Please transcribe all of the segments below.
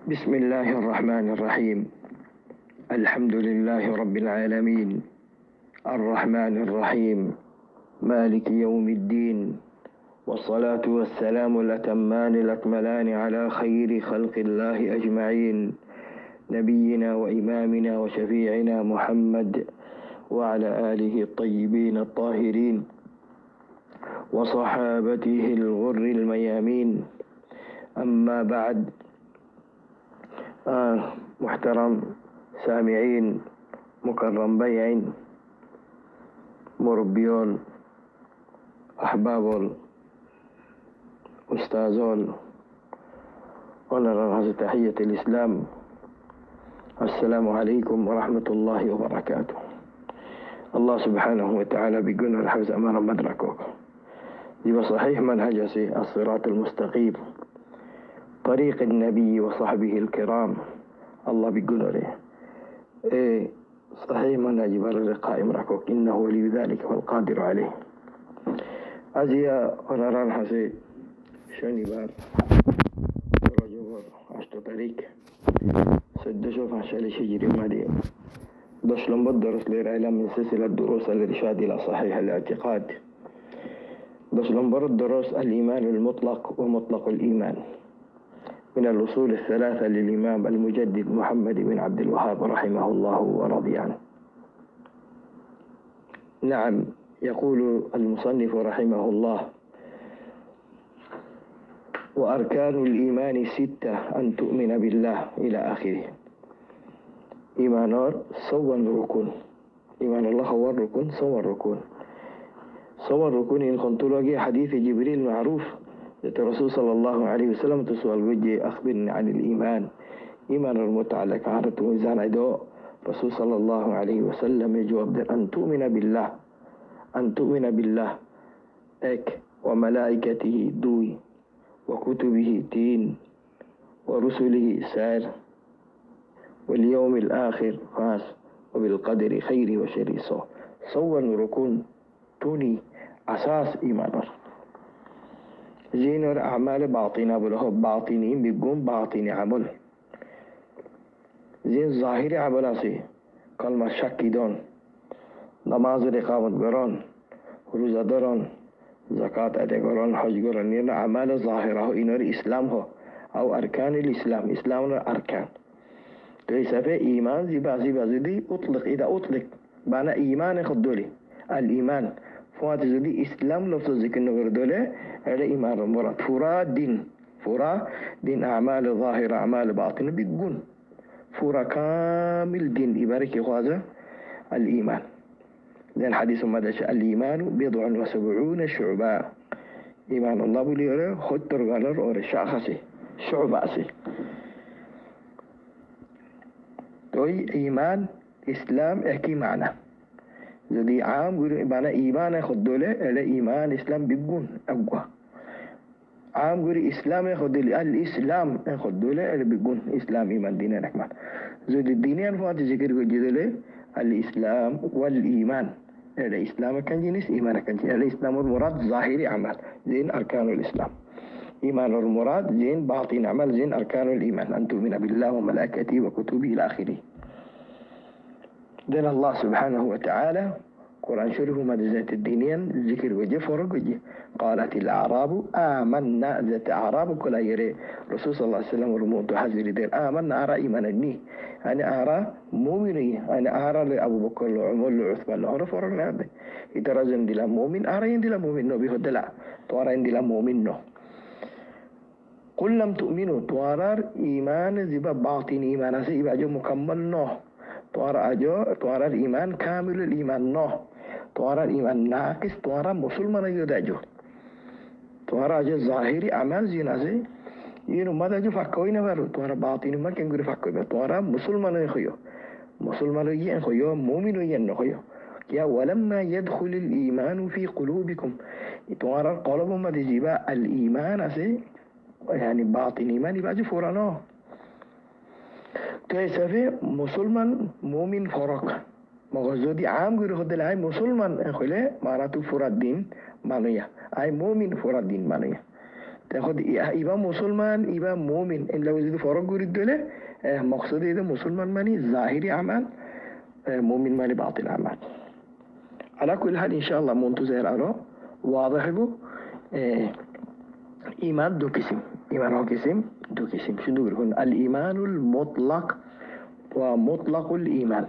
بسم الله الرحمن الرحيم. الحمد لله رب العالمين، الرحمن الرحيم، مالك يوم الدين، والصلاة والسلام الأتمان الأكملان على خير خلق الله أجمعين، نبينا وإمامنا وشفيعنا محمد وعلى آله الطيبين الطاهرين وصحابته الغر الميامين. أما بعد، محترم سامعين، مكرم بيعين، مربيون، أحبابول، أستاذول، ونرى تحية الإسلام. السلام عليكم ورحمة الله وبركاته. الله سبحانه وتعالى بيقول الحفظ أمانة مدركوك يبقى صحيح منهج الصراط المستقيم، طريق النبي وصحبه الكرام. الله بيقول له صحيح منهج بر قائم ركوك إنه ولي ذلك والقادر عليه. أزيا ونران حسي شوني بار رجوع عشت طريق سد شوف عشان شجري مالي دش لم بدرس للعلم من سلسلة دروس الإرشاد إلى صحيح الاعتقاد. دش لم برد دروس الإيمان المطلق ومطلق الإيمان من الأصول الثلاثة للإمام المجدد محمد بن عبد الوهاب رحمه الله ورضي عنه. نعم، يقول المصنف رحمه الله: وأركان الإيمان 6 أن تؤمن بالله إلى آخره. إيمان سوى الركن، إيمان الله هو الركن، سوى الركن. سوى الركن إن كنت لقي حديث جبريل معروف الرسول صلى الله عليه وسلم تسأل وجه أخبرني عن الإيمان. إيمان المتعلق عرض وزان عدو رسول صلى الله عليه وسلم يجواب أن تؤمن بالله، أن تؤمن بالله إك وملائكته دوي، وكتبه تين، ورسله سار، واليوم الآخر فاس، وبالقدر خير وشر سوى ركون توني أساس إيمان. زين أعمال باطنة بله باطنين بيقوم باطني عمل. زين ظاهر عمل كلمة شك دون، نماز رقامت قران، روزة داران، زكاة أدى قران، حج قران. يعني أعمال ظاهرة إنه الإسلام هو أو أركان الإسلام. إسلام أركان ليس في إيمان زي أطلق. إذا أطلق بنا إيمان خدولي الإيمان فوات زدي إسلام لفظ ذكر نغير دولة على إيمان المراد. فرا دين أعمال ظاهرة أعمال باطنة بيقون فرا كامل دين إبارك هذا الإيمان. لأن حديث مدش الإيمان 70 شعبة. إيمان الله بلي خد ترغالر أو شخصي شعبة توي إيمان إسلام إحكي معنا jadi عام قولوا بنا إيمان خدوله على إيمان إسلام بيقون أقوى. عام قولوا إسلام خدوله الإسلام خدوله على بيقون إسلام إيمان ديننا نكمل. jadi الدينين فوات ذكر وجدله الإسلام والإيمان. على إسلام كان جنس إيمان كان جنس. على إسلام المراد ظاهري عمل زين أركان الإسلام. إيمان المراد زين باطن عمل زين أركان الإيمان أن تؤمن بالله وملائكته وكتبه إلى آخره. دين الله سبحانه وتعالى قرآن شريف مدزات الدينين ذكر وجه فرق وجه. قالت الأعراب آمنا ذات أعراب كلا يري رسول صلى الله عليه وسلم ورموت حزر دير آمنا أرى إيمانني أنا أرى مؤمني أنا أرى لأبو بكر وعمر وعثمان لهنا فرق نعبد إترازم دلا مؤمن أرى يندلا مؤمن نو بيهد لا توارى يندلا مؤمن نو. قل لم تؤمنوا توارى إيمان زبا باطن إيمان سيبا جو مكمل نو. توارى الإيمان كامل الإيمان نو. توارى الإيمان ناقص توارى مسلمان يدجو. توارى جو ظاهري أعمال زيناسي ينو ماذا جو فكوي نفرو. توارى باطن ما كنقول فكوي. توارى مسلمان يخيو، مسلمان يخيو، مؤمن يخيو. يا ولما يدخل الإيمان في قلوبكم توارى القلب ما تجيبا الإيمان أسي يعني باطن إيمان يبقى جو فرانو. تيسافي مسلمان مؤمن فرق مغزودي عام غير خد العام مسلمان خلاه معناته فراد دين مانويا أي مؤمن فراد دين مانويا. تاخد يبقى مسلمان يبقى مؤمن إن لو زيد فرق جريد دولة مقصود إذا مسلمان ماني ظاهري أعمال مؤمن ماني باطن أعمال. على كل حال إن شاء الله منتظر أرى واضح بو إيمان دو قسم. إيمان هو قسم دو قسم. شنو يقولون؟ الإيمان المطلق ومطلق الإيمان.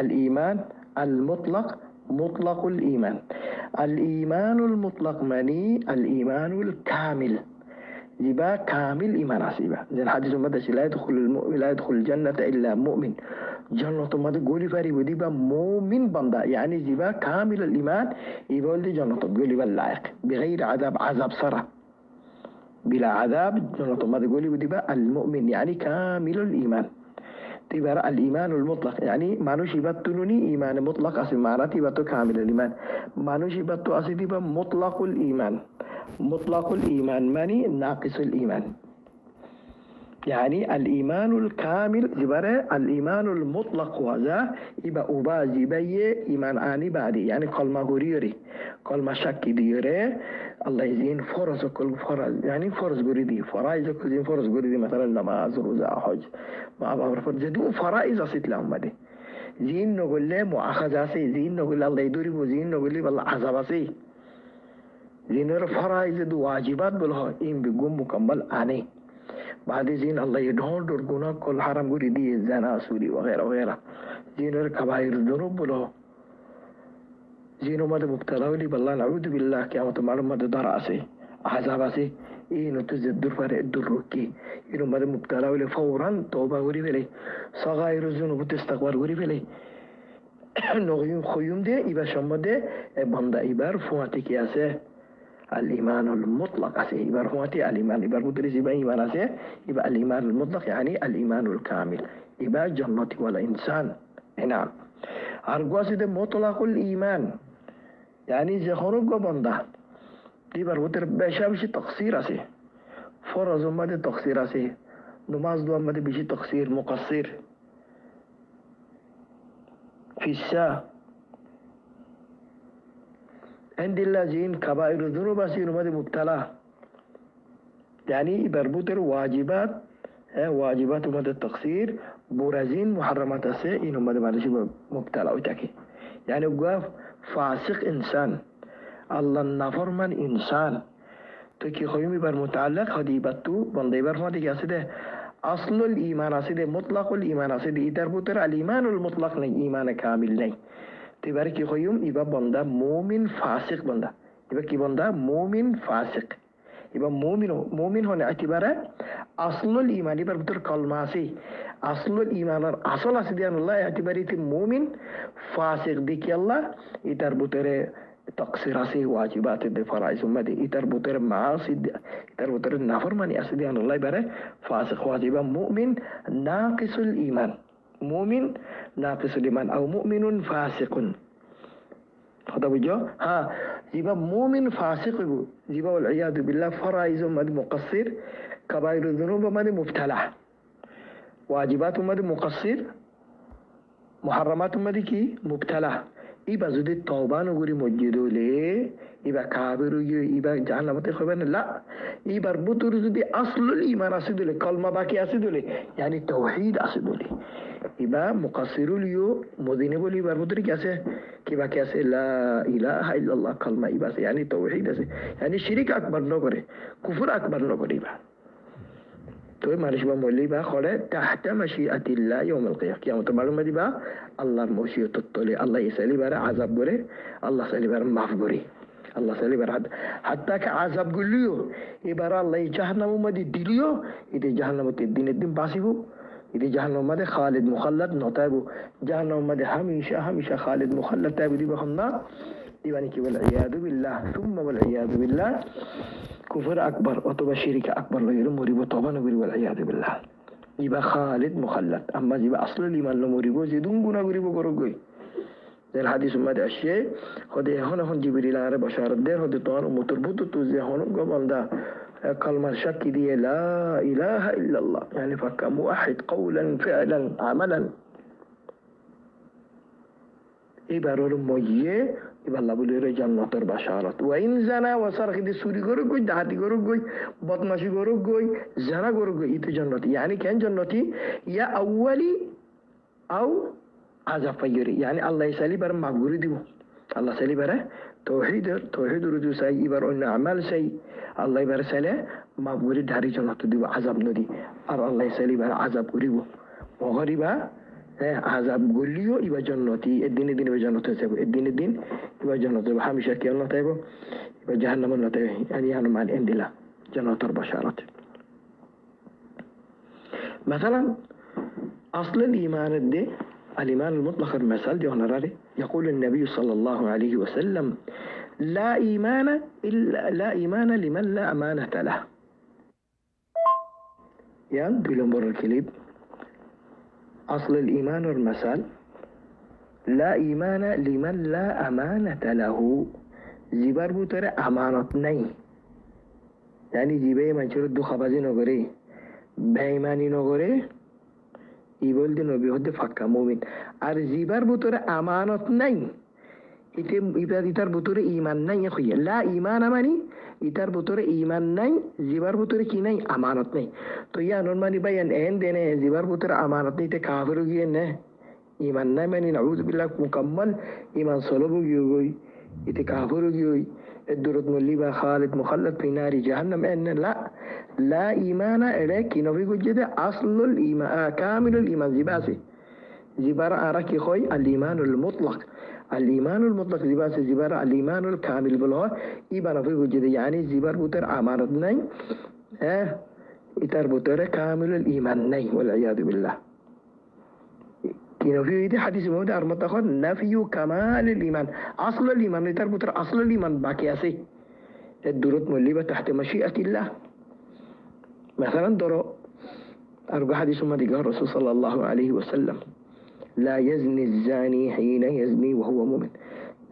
الإيمان المطلق مطلق الإيمان. الإيمان المطلق ماني الإيمان الكامل يبقى كامل إيمان عسيبة زي الحديث المدش لا يدخل الجنة إلا مؤمن. جنة ما تقولي فاري ودي بقى مؤمن بندا يعني يبقى كامل الإيمان يبقى ولدي جنة تقولي باللائق بغير عذاب صرا بلا عذاب. جنة ما تقولي ودي بقى المؤمن يعني كامل الإيمان. تبقى الإيمان المطلق يعني مانوش يبتنوني إيمان مطلق أصل معناتي يبتو كامل الإيمان مانوش يبتو أصل يبقى مطلق الإيمان. مطلق الإيمان ماني ناقص الإيمان يعني الإيمان الكامل زبرة الإيمان المطلق هذا يبقى أبازي بيه إيمان آني بعدي يعني قل ما غريري قل ما شك ديره الله يزين فرص كل فرص يعني فرص غريدي فرائز كل زين فرص غريدي مثلا نماز روزة حج ما أبغى فرص جدو فرائز أصيت لهم بدي زين نقول له مؤاخذة زين نقول له الله يدوري وزين نقول له والله عذاب سي زين فرائز دو واجبات بلها إن بيقوم مكمل آني بعد زين الله يدهون درجونا كل حرام غريدي زنا سوري وغيره وغيره زين كبائر الذنوب بلها زينو ماذا مبتلا ولي بالله نعوذ بالله كيامة معلوم ماذا دراسي عذاباسي إنو تزدر فرق الدروكي إنو ماذا مبتلا ولي فورا توبة وري فلي صغير الذنوب تستغفر وري فلي نغيم خيوم دي إبا شما دي بندا إبار فواتي كياسي الإيمان المطلق أسي إبار فواتي الإيمان إبار مدرس إبا إيمان أسي إبا الإيمان المطلق يعني الإيمان الكامل إبا جنة ولا إنسان. نعم أرجواسي ده مطلق الإيمان يعني زي خروج بندا دي بربطر باشا بشي تقصير أسي فرض ما ده تقصير أسي نماز دو ما ده بشي تقصير مقصر في الساعة عند الله زين كبائر الذنوب أسي نما ده مبتلا يعني بربطر واجبات واجبات ما ده التقصير برازين محرمات أسي إنه ما ده معلش مبتلا وتاكي يعني قاف فاسق إنسان الله النفرمان إنسان تكي خيومي بر متعلق خديبتو بندي بر فاتي كاسده أصل الإيمان أسده مطلق الإيمان أسده إدار بطر الإيمان المطلق ني إيمان كامل ني تبارك خيوم إبا بندا مؤمن فاسق بندا إبا كي بندا مؤمن فاسق إبا مؤمن هنا اعتباره أصل الإيمان إبا بطر كلماسي أصل الإيمان أصل أسده الله اعتباره مؤمن فاسق ديك الله إدار بطر تقصيراسي واجبات الفرائض ثم دي يتربطر معاصي يتربطر النافرماني أسدي أن الله يبارك فاسق واجبا مؤمن ناقص الإيمان مؤمن ناقص الإيمان أو مؤمن فاسق هذا وجه يبقى مؤمن فاسق يبقى والعياذ بالله فرائض مقصر كبائر الذنوب مبتلع واجبات مقصر محرمات كي مبتلع إبا زود التوبة نقولي مجدو ليه إبا كابرو إبا جهنم تخبرنا لا إبا ربطور زود أصل الإيمان أسدو ليه كلمة باقي أسدو ليه يعني التوحيد أسدو ليه إبا مقصرو ليو مذنبو ليه بربطور كياسه كيبا كياسه لا إله إلا الله كلمة إبا يعني التوحيد أسه يعني الشريك أكبر نقره كفر أكبر نقره إبا تو معلش بمولي با خاله تحت مشيئة الله يوم القيامة قيامة معلومة دي با الله المشيئة تطلي الله يسألي بره عذاب بره الله سألي بره معف بره الله سألي بره حتى كعذاب قليو إبرا الله جهنم مدي دليو إذا جهنم تدين الدين باسيبو إذا جهنم مدي خالد مخلد نطيبو جهنم مدي هميشة خالد مخلد تابو دي بخمنا ديوانيك والعياذ بالله ثم والعياذ بالله كفر أكبر وطبع شركة أكبر لغير مريبو طبعا نقول والعياذ بالله يبقى خالد مخلد أما يبقى أصل الإيمان لمريبو زيدون قنا قريبو قرقوي زي الحديث ما ده الشيء خده هنا هون جبريل عرب بشارة دير خده طوان ومتربطو توزي هون قبل ده كلمة شك دي لا إله إلا الله يعني فكم واحد قولا فعلا عملا ibarol moye iballa bulire jannator basharat wa in zana wa sarqi suri goro goy dahati goro goy badmashi goro goy zana goro goy itu jannati yani kan jannati ya awwali aw azab fayuri yani allah yasali bar maguri dibu allah sali bara توحيد رجو ساي إبر أن أعمال ساي الله يبر سلا ما بوري داري جنة تديو عذاب ندي الله يسلي بر عذاب قريبه وغريبه عذاب قليو إبا جنتي الدين بجنة تسبو الدين إبا جنة تسبو حمشة كي الله تسبو إبا جهنم الله تسبو يعني أنا مع الإند الله جنة البشارة مثلا أصل الإيمان الدي الإيمان المطلق المثال دي هنراري يقول النبي صلى الله عليه وسلم لا إيمان لمن لا أمانة له يعني بلنبر الكليب أصل الإيمان المثال لا إيمان لمن لا أمانة له زبار بطر أمانة ني يعني زباي من شرد خبازي نغري بيماني نغري ইবল দিন নবী হতে ফাক্কা মুমিন আর জিবার ভিতরে আমানত নাই ইতে ইতার ভিতরে ঈমান নাই কইয়া লা ঈমান মানি ইতার ভিতরে ঈমান নাই জিবার ভিতরে কি নাই আমানত নাই তো ইয়া নরমালি বায়ান এন দেনে জিবার ভিতরে আমানত নাই তে কাফির গিয়ে না ঈমান নাই মানে নাউযু বিল্লাহ মুকাম্মাল ঈমান সলবু গিয়ে ইতে কাফির গিয়ে الدرد مليبا خالد مخلد في نار جهنم ان لا ايمان لك نبي جد اصل الايمان كامل الايمان زباسي زبار اركي خوي الايمان المطلق زباسي زبار الايمان الكامل بلها يبقى نبي جد يعني زبار بوتر امانت ناي اتر بوتر كامل الايمان ناي والعياذ بالله كنا في هذه حديث مود أرمت أخذ نفي كمال الإيمان أصل الإيمان لتربط أصل الإيمان باقي أسي الدروت مليبة تحت مشيئة الله مثلا درو أرجو حديث ما دقاه الرسول صلى الله عليه وسلم لا يزني الزاني حين يزني وهو مؤمن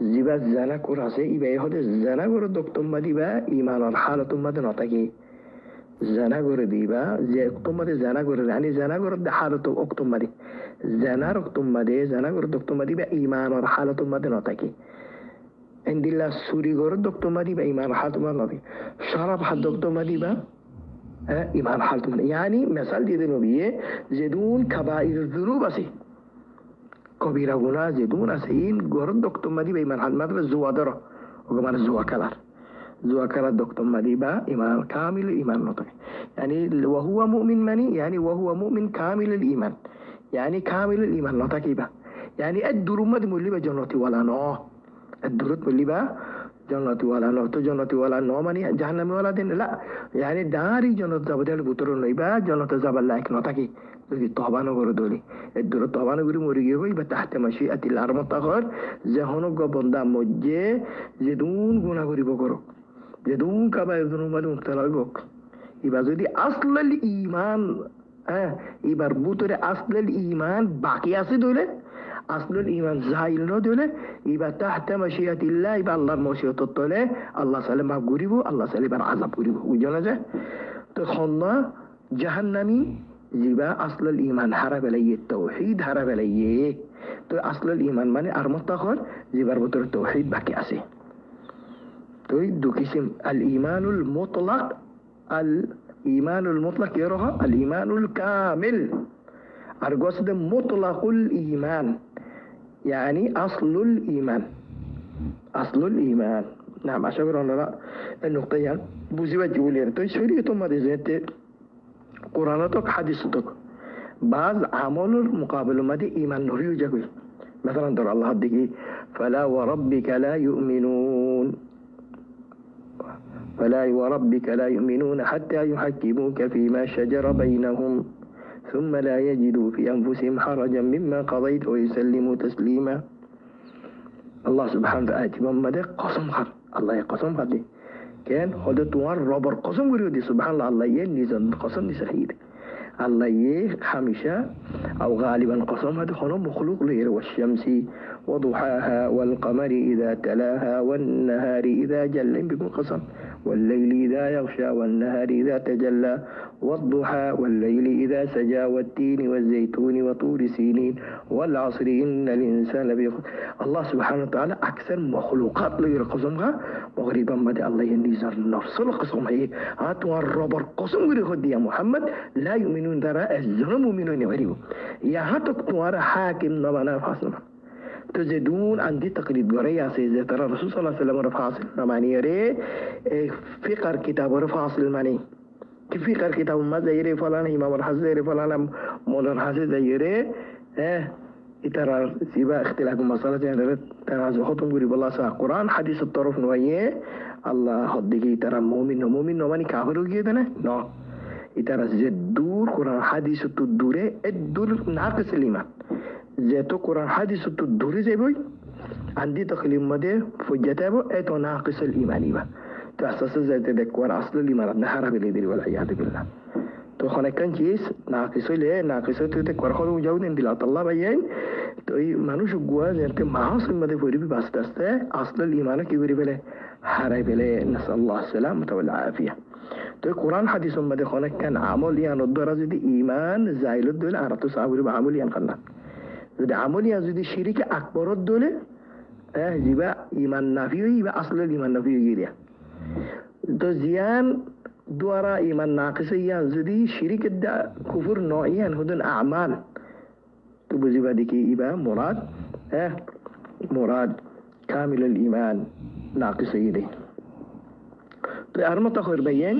زبا الزنا كراسي إبا يهود الزنا كرد دكتم مديبا إيمان الحالة مدناتكي زنا كرد ديبا زيكتم مدي زنا كرد يعني زنا كرد حالة أكتم مدي زنا ركتم مدي زنا كرد دكتم مديبا إيمان الحالة مدناتكي عند الله سوري كرد دكتم مديبا إيمان الحالة مدناتكي شرب حد دكتم مديبا إيمان الحالة مدناتكي يعني مثال دي نبيه زدون كبائر الذنوب أسي كبيرة غنا زدون أسين كرد دكتم مديبا إيمان الحالة مدناتكي زوادرة وكمان زواكالار زواكالار دكتم مديبا إيمان كامل إيمان نطقي يعني وهو مؤمن مني يعني وهو مؤمن كامل الإيمان يعني كامل الإيمان نطقي با يعني الدروم مد ملي بجنتي ولا نو الدروت ملي با جنتي ولا نو تو جنتي ولا نو ماني جهنم ولا دين لا يعني داري جنت زبدل بوترو نيبا جنت زبل لايك نطقي যদি তবানো করে দলি এর দূর তবানো করে মরে গিয়ে হই বা তাহতে মাসি আতিল আর মতাগর যখন গবন্দা মজ্জে যেদুন গুনাহ করিব করো যেদুন কাবায় দুনুমাদ মুক্তালা হইব এবার যদি আসল ঈমান এবার বুতরে আসল ঈমান বাকি আছে দলে আসল ঈমান জাহিল ন দলে এবার তাহতে মাসি আতিল্লাহ এবার আল্লাহর মশিয়ত তলে আল্লাহ সালে মাফ করিব আল্লাহ সালে এবার আযাব করিব বুঝনা যায় তো খন্না জাহান্নামী জিবা আসল ইমান হারাব লাইয়ে তৌহিদ হারাব লাইয়ে তো আসল ইমান মানে আর মতাখর জিবার ভিতরে তৌহিদ বাকি আছে তো দুই কিসম আল ঈমানুল মুতলাক يرها الإيمان الكامل أرجوسد مطلق الإيمان يعني أصل الإيمان نعم أشعر أن النقطة يعني بوزيوة جولير تو شريعة ما دزنت قرآناتك حديثاتك بعض عمل المقابل ما دي إيمان نوريو جاكوي مثلا در الله دقي فلا وربك لا يؤمنون حتى يحكموك فيما شجر بينهم ثم لا يجدوا في أنفسهم حرجا مما قضيت ويسلموا تسليما الله سبحانه وتعالى مما قسم خر الله يقسم خر دي كان خدتوان رابر قسم قريو دي سبحان الله الله ينزل قسم دي سحيد الله حمشة أو غالبا قسم هذا خنو مخلوق لير والشمس وضحاها والقمر إذا تلاها والنهار إذا جل بكم قسم والليل إذا يغشى والنهار إذا تجلى والضحى والليل إذا سجى والتين والزيتون وطور سينين والعصر إن الإنسان لفي خسر. الله سبحانه وتعالى أكثر مخلوقات لغير قسمها مغربا مدى الله ينزل نفس القسم هي هاتوا الربر قسم غير يا محمد لا يؤمنون ترى الظلم مؤمنون غريب يا هاتك توارى حاكم نبنا فاصلنا تزدون عندي تقليد غريا سيزة ترى الرسول صلى الله عليه وسلم رفاصل معني يري فقر كتاب رفاصل معني كيف فقر كتاب ما زيري فلان إمام الحسن زيري فلان مولا الحسن زيري ترى سيبا اختلاف المسألة يعني تنازعهم قريب الله سا قرآن حديث الطرف نوعيه الله حدقي ترى مؤمن وماني كافر وجيدنا نو ترى زدور قرآن حديث الدورة الدور ناقص الإيمان زيتو قرآن حديث الدورة زي بوي عندي تقليم مده فجته اتو ناقص الإيمان با تحسس زيت دكوار أصل الإيمان نحر بالله والعياذ بالله تو خانه کن چیز ناقصه له ناقصه تو ته کار خودم جاود این دلات الله بیاین تو ای منوش گواه زنت محاصل مده فوری بی باست دسته اصل الایمان کی بری بله حرای بله نسال الله السلامة والعافیه تو قرآن حدیث مده خانه کن عملیان الدرجه دی ایمان زایل الدول ارتو صابری به عملیان خنا زد عملیان زدی شریک اکبر الدول زیبا ایمان نافیوی و اصل الایمان نافیوی گیریا تو زیان دوارا إيمان ناقصيا زدي شريك الدا كفر نوعيا هدن أعمال تبزي بدك إبا مراد كامل الإيمان ناقصي دي تو أرمى تخير بيان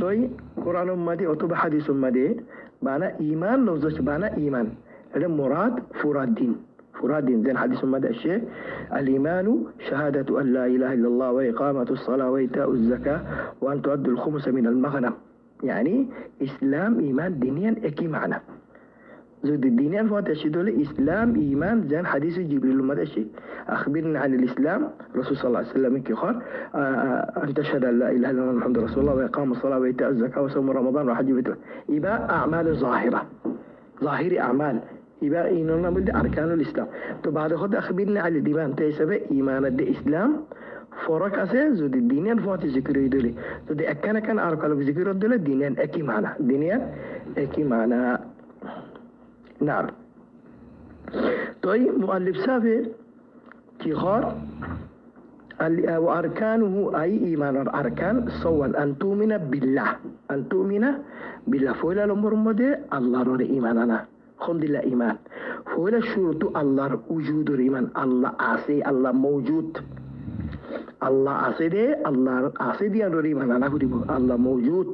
توي قرآن أمدي أتوب حديث أمدي بانا إيمان لفظة بانا إيمان هذا مراد فراد زين حديث مدى الشيء الإيمان شهادة أن لا إله إلا الله وإقامة الصلاة وإيتاء الزكاة وأن تؤدوا الخمس من المغنم يعني إسلام إيمان دينيا إكي معنا زود الدينيا فوات الشيء دول إسلام إيمان زين حديث جبريل مدى الشيء أخبرنا عن الإسلام رسول صلى الله عليه وسلم كخار أن تشهد أن لا إله إلا الله محمد رسول الله وإقام الصلاة وإيتاء الزكاة وصوم رمضان وحج بيته يبقى أعمال ظاهر أعمال يبقى إننا بلد أركان الإسلام تو بعد خد أخبرنا على الإيمان تيسبة إيمان الإسلام فرق أساس زود الدينيا فوات ذكر يدولي زود أكان كان أركان بذكر يدولي الدينيا أكي معنا نعم طيب مؤلف سافر كيخار وأركانه أي إيمان الأركان سواء أن تؤمن بالله فولا الأمور مده الله رور إيماننا خند الله إيمان فولا شروط الله وجود الإيمان الله عاصي الله موجود الله عاصي ده الله عاصي دي أنور إيمان أنا كتبه الله موجود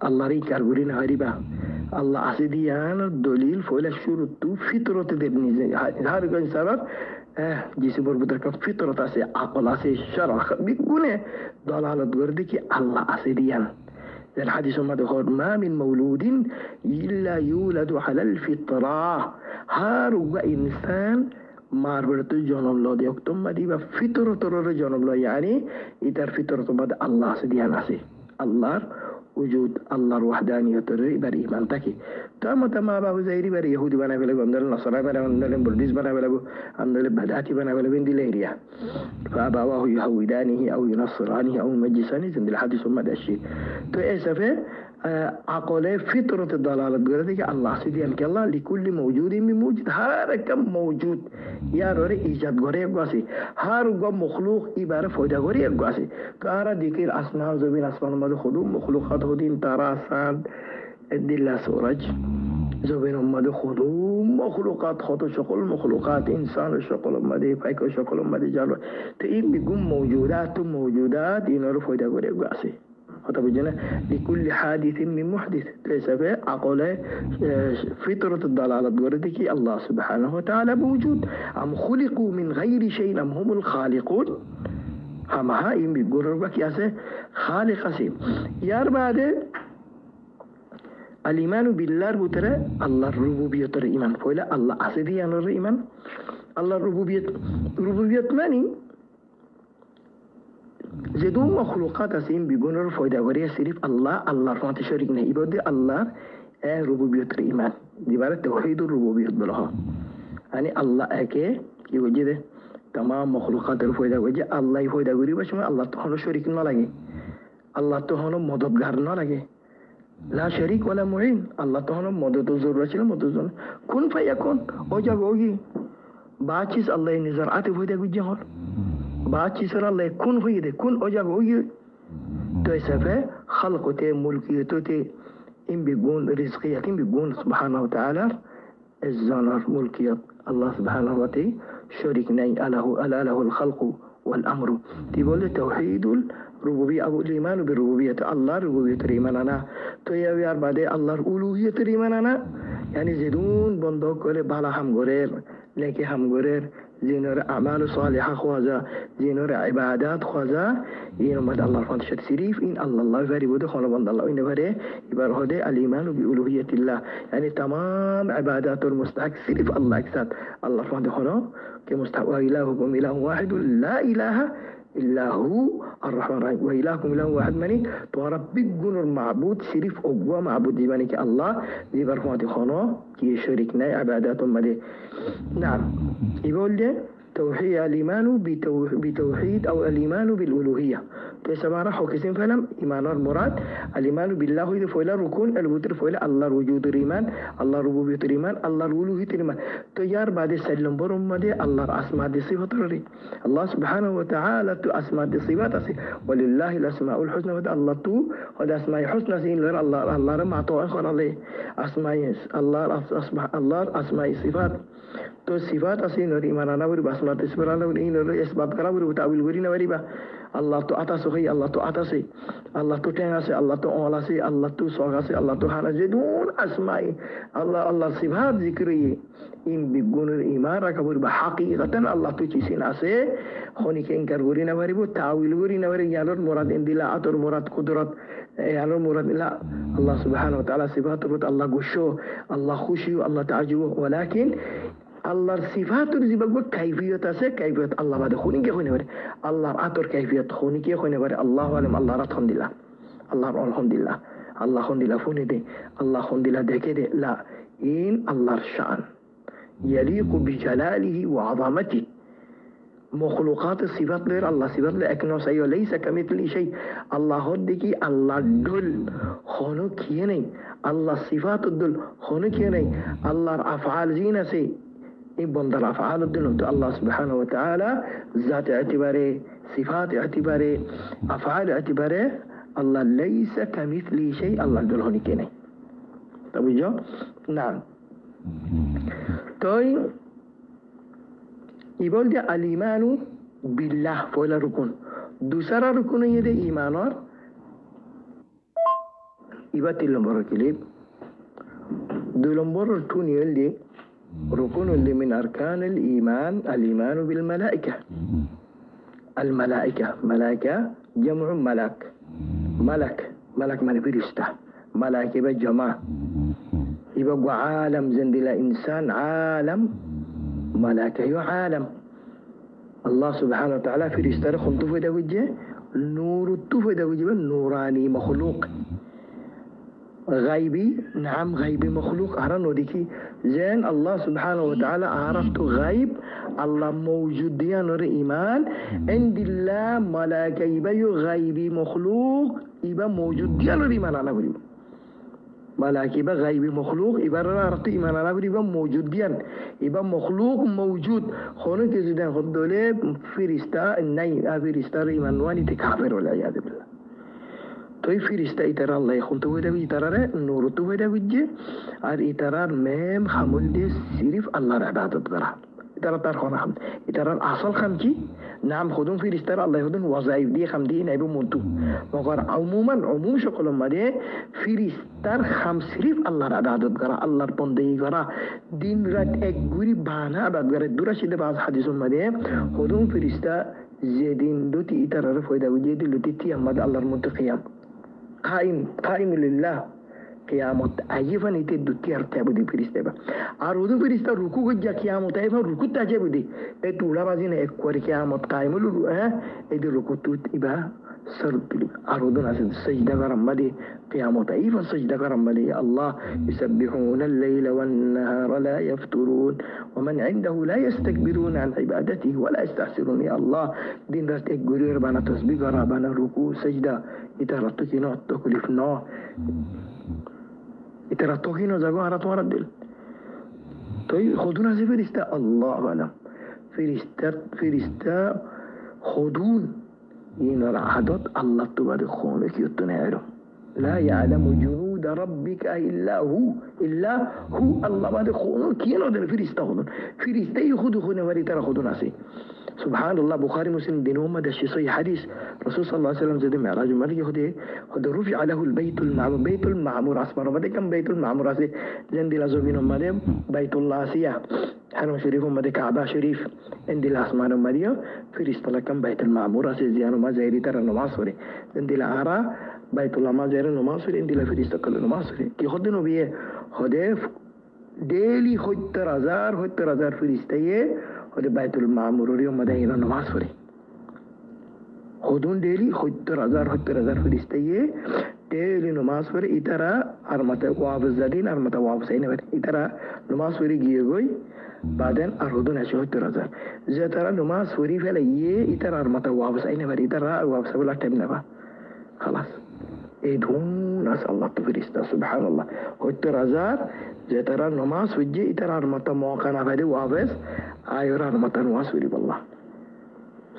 الله ريكار برين غريبة الله عاصي دي أنا دليل فولا شروط فطرة دبني هذا كان سبب جيسي بربطر كان فطرة عاصي عقل عاصي شرع بيقوله ضلالة وردي كي الله عاصي دي أنا الحديث ما من مولود إلا يولد على الفطرة هارو إنسان ماربرت جون الله دي أكتم دي بفطرة جون الله يعني إذا فطرة بعد الله سديان عسي الله وجود الله الوحدانية ترى بريمان تكي تما بابو زيري بري يهودي بنا بلغو أمدل النصارى بنا أمدل البرديس بنا بلغو أمدل البهداتي بنا بلغو إندي ليريا فأبواه يهودانه أو ينصرانه أو يمجسانه زند الحديث ما داشي تو إسفه عقله فطرة الضلالة بقولتك الله سيديان كالله لكل موجود من موجود هذا كم موجود يا روري إيجاد غوري قاسي هارو مخلوق إبارة فودا غوري قاسي كارا ديكير أسماء زبين أسماء مدو خدوم مخلوقات هدين تراسان الدلا سورج زبين مدو خدوم مخلوقات خطو شغل مخلوقات إنسان شغل مدي فايكو شغل مدي جالو تئيب بيقوم موجودات ينور فودا غوري قاسي بجنا لكل حادث من محدث ليس في عقله فطرة الضلالة وردك الله سبحانه وتعالى بوجود أم خلقوا من غير شيء أم هم الخالقون هم هايم بيقولوا بك يا خالق سيم يار بعد الإيمان بالله بترى الله الربوبية ترى إيمان فولا الله أسدي أنا الإيمان الله ربوبية ماني زدوم مخلوقات أسيم بيقولوا فايدة وريه صرف الله فانت شريكنا يبدو الله ربوبية الإيمان دي بارة توحيد الربوبية بلها يعني الله أكي يوجد तमाम मखलूकातेर फायदा गजे अल्लाह फायदा करिबार समय अल्लाह तो हनो शरीक न लागे अल्लाह तो हनो मददगार न लागे ला शरीक वाला मुइन अल्लाह तो हनो मदद जरूरत छिलो मदद कुन फायाकुन ओ जग होगी बात चीज अल्लाह निजर आते फायदा गजे हल बात चीज अल्लाह कुन फायदे कुन ओ जग होगी तो ऐसा फे खल्क़ते मुल्कियतते इन बिगुन रिज़्क़ियत इन बिगुन सुब्हानहु व तआला الزانر ملكية الله سبحانه وتعالى شريك ناي ألا له الخلق والأمر تقول توحيد الربوبية أو الإيمان بالربوبية الله ربوبية ريماننا تو يا بعد الله الألوهية ريماننا يعني زيدون بندق كل بالا هم غرير لكن هم غرير زينور أعمال صالحة خوازا زينور عبادات خوازا ينوم الله فانت شر سريف إن الله فري بده خلا بند الله إنه فري يبار هذا الإيمان بألوهية الله يعني تمام عبادات المستحق سريف الله أكسات الله فانت خلا كمستحق إلهكم إله واحد لا إله إلا هو الرحمن الرحيم وإلهكم إله واحد مني تربك جنور معبود سريف أقوى معبود ديوانك الله يبار فانت خلا كي شريكنا عبادات مده نعم يقول لي توحيد الإيمان بتوحيد أو الإيمان بالألوهية تسمعنا حكيم فلم إيمان المراد الإيمان بالله إذا فعل ركون الوتر فعل الله وجود الإيمان الله ربوبية الإيمان الله الألوهية الإيمان تيار بعد سلم برم مده الله أسماء الصفات الري الله سبحانه وتعالى تو أسماء الصفات ولله الأسماء الحسنى الله تو هذا أسماء حسنى سين لر الله رم عطاء خير عليه أسماء الله أسماء صفات तो सिफात असी नरी इमानाना बरी बासमात इसबराना बरी इन नरी इस बात करा बरी ताविल बरी ना बरी बा अल्लाह तो आता सुखी अल्लाह तो आता से अल्लाह तो टेंगा से अल्लाह तो ओला से अल्लाह तो सोगा से अल्लाह तो हाना जदून अस्माई अल्लाह अल्लाह सिफात जिक्र ये इन बिगुन ईमान रखा बरी बा हकीकतन अल्लाह तो चीज़ ना से होनी के इनकार बरी ना बरी बो ताविल बरी ना बरी यालोर मुराद इंदिला आतोर मुराद कुदरत यालोर मुराद ला अल्लाह सुब्हानहु व तआला सिफात रुत अल्लाह गुशो अल्लाह खुशी अल्लाह ताजुब वलाकिन আল্লাহর সিফাতুর জিবাগ কাইফিয়ত আছে কাইফিয়ত আল্লাহ বাদে খুনিকে হইনে পারে আল্লাহর আতর কাইফিয়ত খুনিকে হইনে পারে আল্লাহু আলাম আল্লাহর আলহামদুলিল্লাহ আল্লাহর আলহামদুলিল্লাহ আল্লাহ খুনদিলা ফুনে দে আল্লাহ খুনদিলা দেখে দে লা ইন আল্লাহর শান ইয়ালিকু বিজালালিহি ওয়া আযামাতিহি مخلوقات الصفات غير الله صفات لكنه سيء ليس كمثله شيء الله هدكي الله دل خونو كيني الله صفات الدل خونو كيني الله أفعال زينة سي بندر أفعال الدل الله سبحانه وتعالى ذات اعتباره صفات اعتباره أفعال اعتباره الله ليس كمثله شيء الله دل خونو كيني طب يجو نعم طيب يقول ده الإيمان بالله فولا ركن دوسرا ركن يده إيمانار يبات اللمبر كليب دولمبر ركن يلدي ركن اللي من أركان الإيمان الإيمان بالملائكة الملائكة ملائكة جمع ملك ملك من فرشتة ملائكة بجماعة يبقى عالم زند إنسان عالم ملائكة يو عالم الله سبحانه وتعالى في رستار خمتو في دا وجه نور التو دا وجه نوراني مخلوق غيبي نعم غيبي مخلوق أهران وديكي زين الله سبحانه وتعالى عرفت غيب الله موجود ديان نور إيمان عند الله ملائكة يبا غيبي مخلوق يبا موجود ديان نور إيمان أنا بليب ملائكة يبا غيبي مخلوق يبا رأيت إيمان أنا بليب موجود ديان يبا مخلوق موجود خونو كزيدان خدولي فرستا الناي فرستا إيمان واني تكافر والعياذ بالله توي فرستا إترى الله يخون تويدا بيترى نور تويدا بيجي আর ইতারার মেম হামুল দিয়ে সিরিফ আল্লাহর ইবাদত করা ইতারা তার কোন হাম ইতারার আসল খাম কি নাম খুদুন ফিরিস্তার আল্লাহ খুদুন ওয়াজাইফ দিয়ে খাম দিয়ে নাইব মন্তু মগর উমুমান উমুম সকল মাদে ফিরিস্তার খাম সিরিফ আল্লাহর ইবাদত করা আল্লাহর বন্দেগি করা দিন রাত এক গুরি বানা ইবাদত করে দুরাশিদে বাজ হাদিসুন মাদে খুদুন ফিরিস্তা যেদিন দুটি ইতারার ফয়দা বুঝিয়ে দিল তিতি আহমদ আল্লাহর মুত্তাকিয়াম قائم لله কিয়ামত আইফান ইতে দুটি আর তাবুদি ফিরিস্তে বা আর ওদু ফিরিস্তা রুকু গজ্জা কিয়ামত আইফান রুকু তাজে বুদি এই তুড়া বাজি না এক করে কিয়ামত কায়মুল হ্যাঁ এই যে রুকু তুত ইবা সরতুল আর ওদু আছে সাজদা করাম বাদি কিয়ামত আইফান সাজদা করাম বাদি আল্লাহ ইসাববিহুনা আল-লাইল ওয়ান-নাহারা লা ইয়াফতুরুন ওয়া মান ইনদাহু লা ইস্তাকবিরুনা আন ইবাদাতিহি ওয়া লা ইস্তাহসিরুন ইয়া আল্লাহ দিন রাত এক গুরির বানা তাসবিহ করা বানা রুকু সাজদা এটা রাত কিনো তকলিফ ন ইতারা তকিনো যাগো আর তোমার দিল তোই খদুন আছে ফেরিস্তা আল্লাহ আলাম ফেরিস্তা খদুন ইনার আদত আল্লাহ তো বাদে খোনে কি হতো না এরম লা ইয়ালামু জুনুদ রাব্বিকা ইল্লা হু আল্লাহ বাদে খোনো কি না দেন ফেরিস্তাই খুদু খোনে বাড়ি তারা খদুন আছে সুবহানাল্লাহ বুখারী মুসলিম দিনও মধ্যে সেই হাদিস রাসূল সাল্লাল্লাহু আলাইহি ওয়াসাল্লাম যদি মেরাজ মারি হদে রুফি আলাহু বাইতুল মামুর আসমান মধ্যে কাম বাইতুল মামুর আছে জেন্দিলা জমিন মধ্যে বাইতুল্লাহ আসিয়া হারম শরীফ মধ্যে কাবা শরীফ এন্দিলা আসমান মধ্যে ফেরেশতা কাম বাইতুল মামুর আছে জিয়ানো মাজাইরি তারা নামাজ পড়ে জেন্দিলা আরা বাইতুল্লাহ মাজাইরি নামাজ পড়ে এন্দিলা ফেরেশতা কল নামাজ পড়ে কি হদে নবী হদে ডেইলি 70000 ফেরেশতায়ে হদে বাইতুল মামুরের মধ্যে ইনা নামাজ পড়ে হদুন ডেইলি 70000 ফেরেশতায়ে ডেইলি নামাজ পড়ে ইতারা আর মাতে ওয়াবস জাদিন আর মাতে ওয়াবস আইনে ইতারা নামাজ পড়ে গিয়ে গই বাদেন আর হদুন আছে 70000 যে তারা নামাজ পড়ি ফেলে ইতারা আর মাতে ওয়াবস আইনে ইতারা ওয়াবস বলা টাইম নেবা খালাস এই ধুন আস আল্লাহ তো ফেরেশতা সুবহানাল্লাহ 70000 যে তারা নামাজ পড়ে ইতারা আর মাতে মওকানা ভাই ওয়াবস আয়রা আর মাতে নামাজ পড়ি আল্লাহ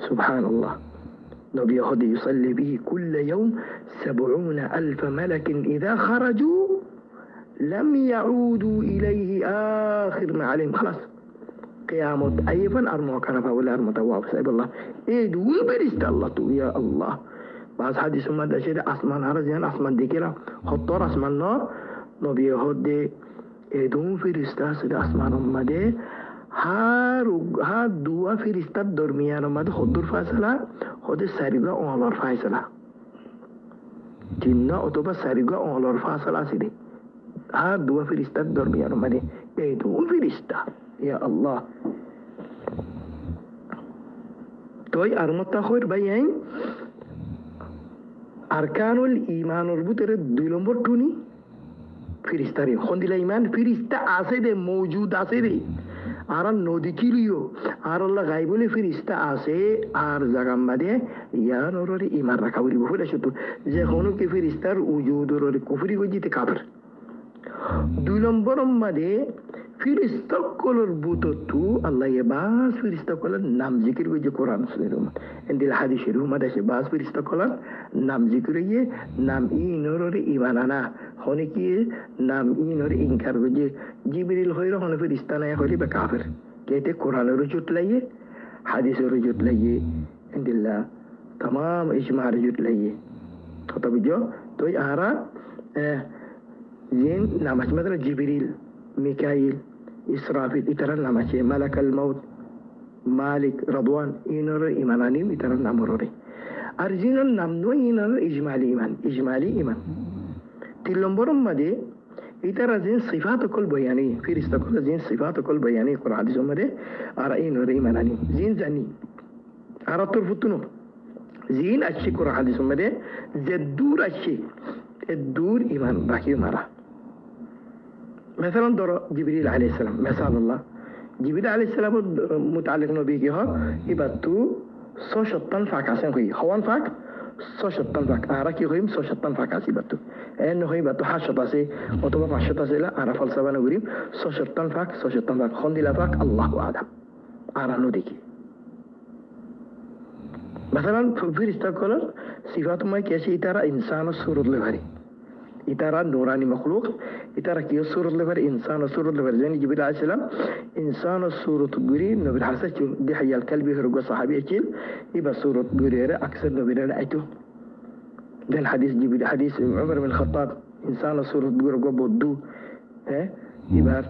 সুবহানাল্লাহ نبي هدي يصلي به كل يوم 70,000 ملك إذا خرجوا لم يعودوا إليه آخر ما عليهم خلاص قيامت أيضا أرموا كنفا ولا أرموا تواب سيب الله إيه دون بريست الله تو يا الله بعض حديث ما داشت أسمان هرزيان أسمان ديكرا خطر أسمان نار نبي هدي إيه دون فريستا سيد أسمان أمده har dua firistar dormiyan mad khodur faisala khode sariga olor faisala jinna otoba sariga olor faisala sidi har dua firistar dormiyan mad ei tu firista ya Allah toy armata khoir bayain arkanul imanur butere 2 নম্বর টুনি ফিরিস্তারে খন্দিলা ইমান ফিরিস্তা আছে দে মওজুদ আছে রে আর নদী কিলিও আর আল্লাহ গাইবলে ফিরিস্তা আছে আর জাগাম বাদে ইয়ান ওরে ইমান রাখা বলিব হইলা শুধু যে কোনো কি ফিরিস্তার উজুদর কুফরি গজিতে কাফের 2 নম্বর মাদে ফিরিস্তা কলর বুততু আল্লাহ বাস ফিরিস্তা কলর নাম জিকির গজে কোরআন শরীফ এন্দিল হাদিস শরীফ মাদে বাস ফিরিস্তা কলর নাম জিকির গজে নাম ইনরে ইমানানা হনে কি নাম ইনরে ইনকার গজে জিবরিল হইর হনে ফিরিস্তা না হইলে বে কাফের কেতে কোরআনের রুজুত লাইয়ে হাদিসের রুজুত লাইয়ে এন্দিল্লাহ तमाम इजमा रजुत लाइए तो बुझो तो आरा जिन नामच मतलब जिब्रील मिकाइल इसराफिल इतरा नामचे मलकल मौत मालिक रदवान इनर ईमानानी इतरा नामरोरे अर्जिनल नामनो इनर इजमाली ईमान 3 নম্বর মধ্যে ইতারা জিন সিফাত কল বয়ানি ফেরেশতা কল জিন সিফাত কল বয়ানি কোরআন হাদিস মধ্যে আর ইনর ঈমানানি জিন জানি আর তোর ফুতুনো জিন আছে কোরআন হাদিস মধ্যে যে দূর আছে এ দূর ঈমান বাকি মারা مثلا ধরো জিবরিল আলাইহিস সালাম মাশাআল্লাহ জিবরিল আলাইহিস সালাম মুতাআল্লিক নবী কি হয় ইবাতু 170 ফাক আছে কই হওয়ান ফাক 170 ফাক আর কি হইম 170 ফাক আছে ইবাতু এন হইবা তো 800 আছে অথবা 500 আছে আর ফলসফা নগরীম 170 ফাক খন্দিলা ফাক আল্লাহু আলাম আর আনো দেখি مثلا ফেরেশতা কল সিফাতুমাই কেসি ইতারা ইনসান সুরত লেভারি ইতারা নূরানি মখলুক ইতারা কি সুরত লেভারি ইনসান সুরত লেভারি জানি জিবরিল আলাইহিস সালাম ইনসান সুরত গুরি নবী হাসান দি হায়াল কলবি হরগো সাহাবী আছিল ইবা সুরত গুরি এর আকসার নবী এর আইতো দেন হাদিস উমর বিন খাত্তাব ইনসান সুরত গুরি গো বদু এবার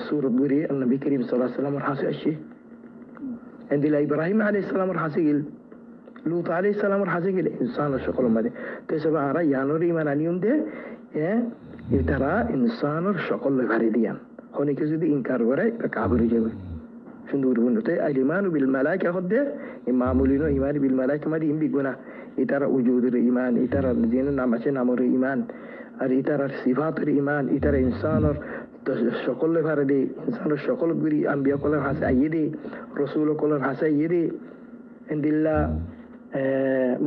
সুরত গুরি নবী করিম সাল্লাল্লাহু আলাইহি ওয়াসাল্লাম হাসি আসি عندنا ابراهيم عليه السلام حاسيل لوط عليه السلام حاسيل انسان شكل مده تسبع را يانوري منانيوم ده তারা ইনসানের সকল ভারি দিয়ান হনিকে যদি ইনকার করে কাফির হয়ে যাবে সুন্দর বন্ধুতে আলিমান বিল মালাইকা হদ্দে মামুলিনো ইমান বিল মালাইকা মাদি ইমবিগুনা ইতারা উজুদের ইমান ইতারা জিন নাম আছে নামর ইমান আর ইতারা সিফাতের ইমান ইতারা ইনসানের সকল ভারে দে ইনসানের সকল গুরি আম্বিয়া কলার হাসে আইয়ে দে রসুল কলার হাসে আইয়ে দে ইন্দিল্লা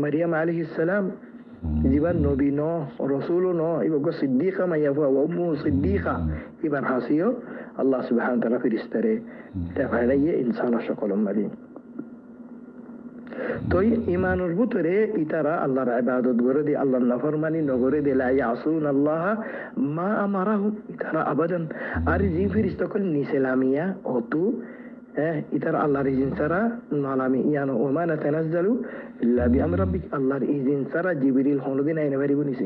মারিয়াম আলাইহিস সালাম জীবন নবী ন রসুল ন ইবগ সিদ্দিকা মাইয়াফা ওয়া উম্মু সিদ্দিকা ইবার হাসিও আল্লাহ সুবহানাহু ওয়া তাআলা ফেরেশতারে তাফাইয়ে ইনসানের সকল মালি তো ইমানের ভিতরে ইতারা আল্লাহর ইবাদত করে দে আল্লাহর নাফরমানি নগরে দে লা ইয়াসুন আল্লাহ মা আমারাহুম ইতারা আবাদান আর জি ফেরেশতা কল নিসলামিয়া অতু ইতারা আল্লাহর ইজিন ছাড়া নালামি ইয়ানো ওমা নাতানাজ্জালু ইল্লা বিআমরি রাব্বিক আল্লাহর ইজিন ছাড়া জিবরিল হনদিন আইনা পারিব নিছে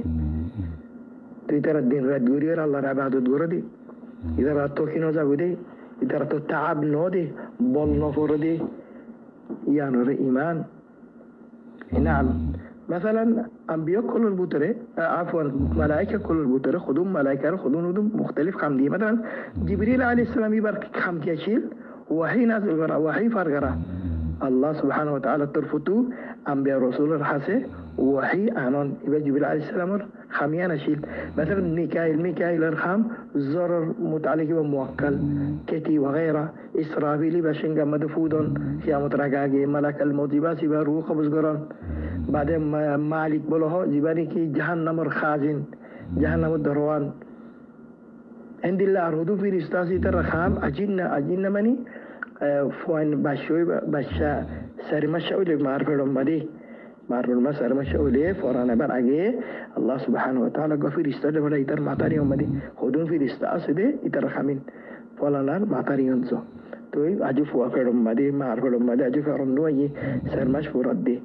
তো ইতারা দিন রাত গরিয়ার আল্লাহর ইবাদত করে দে ইতারা তো কিনো যাবে দে ইতারা তো তাআব ন দে বল ন করে দে ইয়ানোর ইমান نعم مثلا أنبياء كل البوترة عفوا ملائكة كل البوترة خدوم ملائكة خدوم مختلف خم دي مثلا جبريل عليه السلام يبارك خم كيشيل وحي نازل غرا وحي فرغرا الله سبحانه وتعالى ترفتو أنبياء رسول الحسي وحي آنون يبقى جبريل عليه السلام خميان أشيل مثلا ميكائيل الخام زرر متعلق بموكل كتي وغيره إسرافيل بشنجا مدفودون يا مترقاقي ملك الموت باسي بروح بزقران بعد مالك بلوه جباني كي جهنم الخازن جهنم الدروان عند الله أرهدو في رستاسي ترخام أجينا مني فوين باشوي باشا سرمشا ولي معرفة مدي معرفة ما سرمشا ولي فورانا بان أجي الله سبحانه وتعالى غفير استاذ ولا يتر معتاري مدي خدون في رستاسي دي يترخامين فولانا معتاري ينزو توي أجو فوافر مدي معرفة مدي أجو فرنو أي سرمش فورد دي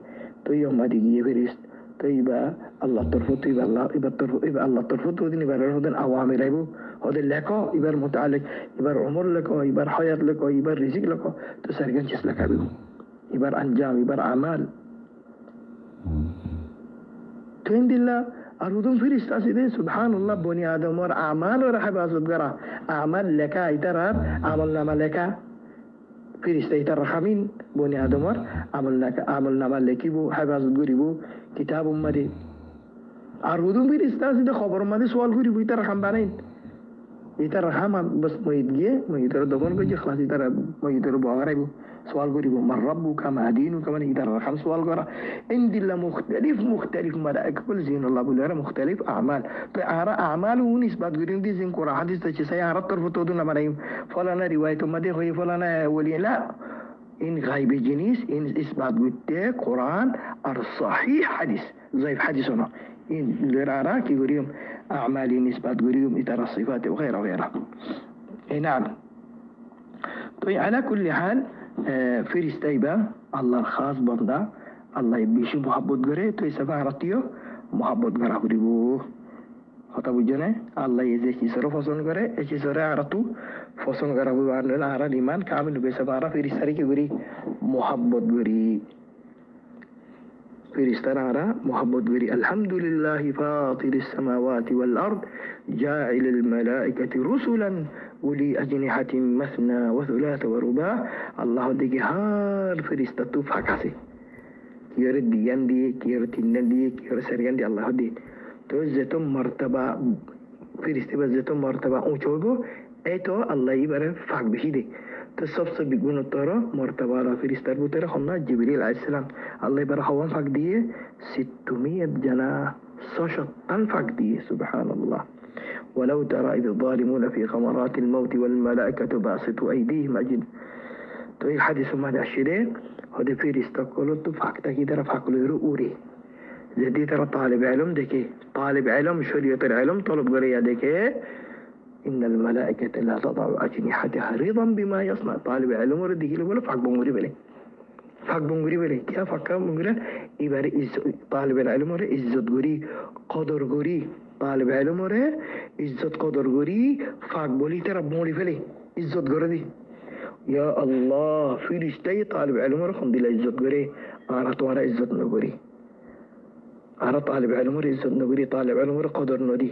توي يوم مدي جيه في رست توي با الله ترفض يبقى الله ترفض ودين يبقى هذين أوامر يبو هذين لكو يبقى متعلق يبقى عمر لكو يبقى حياة لكو يبقى رزق لكو تسرقن جس لك بيو يبقى أنجام يبقى أعمال توين دللا أرودون فريست أسيدي سبحان الله بني آدم ور أعمال ورحب أصدقرا أعمال لك يترار عملنا ملكا فريست يتر خمين بني آدم ور عملنا ملكي بو حفاظ غوري بو كتاب مدي أرودون فريست أسيدي خبر مدي سوال غوري بو يتر خم بانين يتر خم بس ما يتجي ما يتر دكان كجي خلاص يتر ما يتر بوغري بو سوال غوري بو من ربك ما دينك كمان يتر خم سوال غورا عند الله مختلف ملائكة كل زين الله بولا مختلف أعمال فأرى أعمال ونسبات غورين دي زين كورا حديث تجي سيارة ترفتو دون مريم فلانا رواية مدي خوي فلانا ولي لا إن غيب جنيس إن إثبات قلت قرآن الصحيح حديث زي حديثنا إن لرارا كي قريم أعمالي نسبات قريم إترى الصفات وغيرها نعم طيب على كل حال فريستيبا الله الخاص بندا الله يبيشو محبت قري تو سفارتيو محبت قرا قريبو خطا بجنة الله يزيش يسرو فصون قري إيش يسرو عرتو فصون قرا بوان العرا الإيمان كامل بسفارة فريستري كي قري محبت قري فريسترارا محبت قري الحمد لله فاطر السماوات والأرض جاعل الملائكة رسلا ولي أجنحة مثنى وثلاث ورباع الله ديك هار فريستة فاكاسي كير ديان دي كير تنن دي كير سريان دي الله دي تو زيتم مرتبة فريستة زيتم مرتبة اونچوغو ايتو الله يبره فاك بشيدي تو सबसे बिगुन तोरा مرتبة रा فريستة بوتره خنا جبريل عليه السلام الله يبره خوان فاك دي 600 جنا سوشتان فاك دي سبحان الله ولو ترى إذ الظالمون في غمرات الموت والملائكة باسطوا أيديهم أجل تو এই হাদিস মানে আসলে হতে ফেরেশতা কলো তো ফাঁকটা কি তারা ফাঁকলো উড়ে যদি তারা তালিব ইলম দেখে তালিব ইলম শরীয়তের ইলম তলব করে দেখে ইন্নাল মালাইকাতা লা তাদউ আজনিহাতাহা রিদান বিমা ইয়াসনা তালিব ইলম ওর দিকে বলে ফাঁক বঙ্গুরি বলে কি ফাঁকা বঙ্গুরা এবারে তালিব ইলম ওর ইজ্জত গরি কদর গরি তালিব ইলম ওর ইজ্জত কদর গরি ফাঁক বলি তারা বড়ি ফেলে ইজ্জত করে দি يا الله فرشتي طالب علم رخم دي لعزت غري أنا توارا عزت نغري আর طالب علمর ইজ্জত নগরী طالب علمর কদর নদী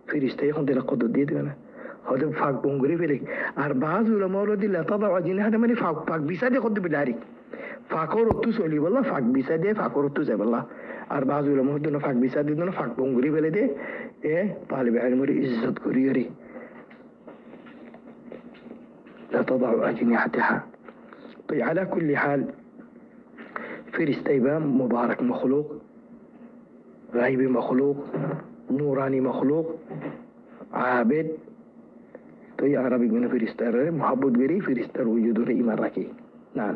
ফেরেশতা এখন দিলা কদর দিয়ে দেবে না হয়তো ফাঁক বঙ্গুরি ফেলে আর বাজ উলামা হলো দিলা তাদা আজিনা হাদা মানে ফাঁক ফাঁক বিসাদে কত বিদারি ফাঁকর অত্তু চলি বললা ফাঁক বিসাদে ফাঁকর অত্তু যায় বললা আর বাজ উলামা হতো না ফাঁক বিসাদে না ফাঁক বঙ্গুরি ফেলে দে طالب علمর ইজ্জত করি রে لا تضع أجنحتها. طيب على كل حال فرشتة مبارك مخلوق غيبي مخلوق نوراني مخلوق عابد تو عربي من فرشتة محبوب غيري فرشتة وجود إيمان ركي. نعم.